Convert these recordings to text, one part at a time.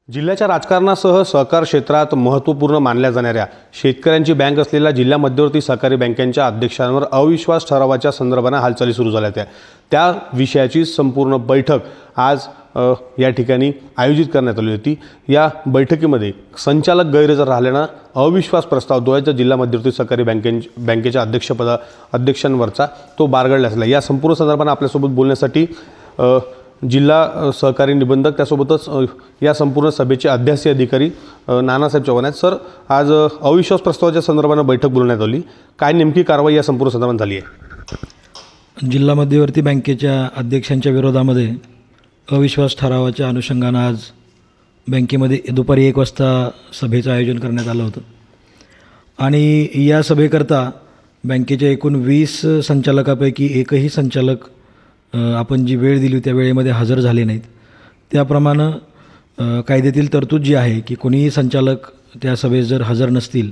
जिल्ह्याच्या राजकारणासह सहकार क्षेत्रात महत्त्वपूर्ण मानल्या जाणाऱ्या शेतकऱ्यांची बँक असलेल्या जिल्हा मध्यवर्ती सहकारी बँकांच्या अध्यक्षांवर अविश्वास ठरावाच्या संदर्भाने हालचाली सुरू झाल्या होत्या। त्या विषयाची संपूर्ण बैठक आज या ठिकाणी आयोजित करण्यात आली होती। या बैठकीमध्ये संचालक गैरहजर राहिल्याने अविश्वास प्रस्ताव द्वयाच्या जिल्हा मध्यवर्ती सहकारी बँकेच्या अध्यक्षांवरचा तो बारगळला असला। या संपूर्ण संदर्भाने आपल्यासोबत बोलण्यासाठी जिल्हा सहकारी निबंधक त्यासोबतच या संपूर्ण सभेचे अध्यासी अधिकारी नानासाहेब चव्हाण आहेत। सर, आज अविश्वास प्रस्तावाच्या संदर्भाने बैठक बोलण्यात आली, काय नेमकी कारवाई या संपूर्ण संदर्भात झाली आहे? जिल्हा मध्यवर्ती बँकेच्या अध्यक्षांच्या विरोधामध्ये अविश्वास ठरावाच्या अनुषंगाने आज बँकेमध्ये दुपारी 1 वाजता सभेचं आयोजन करण्यात आलं होतं आणि या सभेकरता बँकेच्या एकूण 20 संचालकापैकी एकही संचालक आपण जी वेळ दिली त्या वेळेमध्ये हजर झाले नाहीत। त्याप्रमाणे कायद्यातील तरतूद जी आहे की कोणीही संचालक त्या सभेत जर हजर नसतील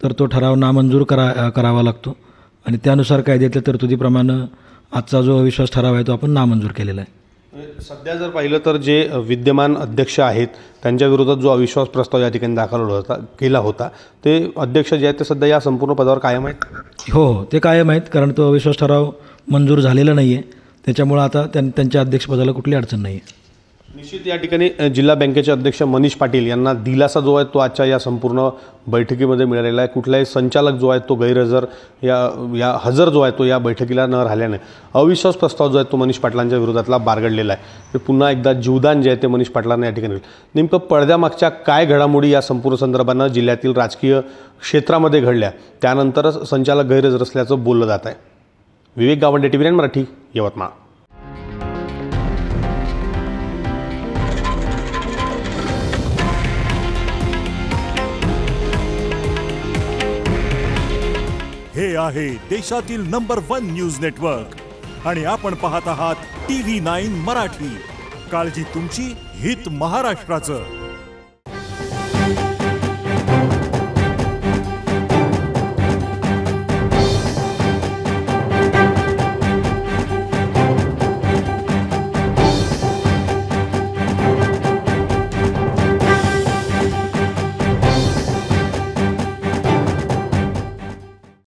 तर तो ठराव नामंजूर करावा लागतो आणि त्यानुसार कायद्यातल्या तरतुदीप्रमाणे आजचा जो अविश्वास ठराव आहे तो आपण नामंजूर केलेला आहे। सध्या जर पाहिलं तर जे विद्यमान अध्यक्ष आहेत त्यांच्या विरोधात जो अविश्वास प्रस्ताव या ठिकाणी दाखल केला होता ते अध्यक्ष जे आहेत ते सध्या या संपूर्ण पदावर कायम आहेत? हो, ते कायम आहेत, कारण तो अविश्वास ठराव मंजूर झालेला नाही आहे, त्याच्यामुळे आता त्यांच्या अध्यक्षपदाला कुठली अडचण नाही आहे। निश्चित या ठिकाणी जिल्हा बँकेचे अध्यक्ष मनीष पाटील यांना दिलासा जो आहे तो आजच्या या संपूर्ण बैठकीमध्ये मिळालेला आहे। कुठलाही संचालक जो आहे तो गैरहजर हजर जो आहे तो या बैठकीला न राहिल्याने अविश्वास प्रस्ताव जो आहे तो मनीष पाटलांच्या विरोधातला बारगडलेला आहे। ते पुन्हा एकदा जीवदान जे आहे ते मनीष पाटलांना या ठिकाणी नेमकं पडद्यामागच्या काय घडामोडी या संपूर्ण संदर्भानं जिल्ह्यातील राजकीय क्षेत्रामध्ये घडल्या त्यानंतरच संचालक गैरहजर असल्याचं बोललं जात आहे। विवेक गावंडे, TV9 मराठी, यवतमाळ। हे आहे देशातील नंबर 1 न्यूज नेटवर्क आणि आपण पाहत आहात TV9 मराठी। काळजी तुमची, हित महाराष्ट्राचं।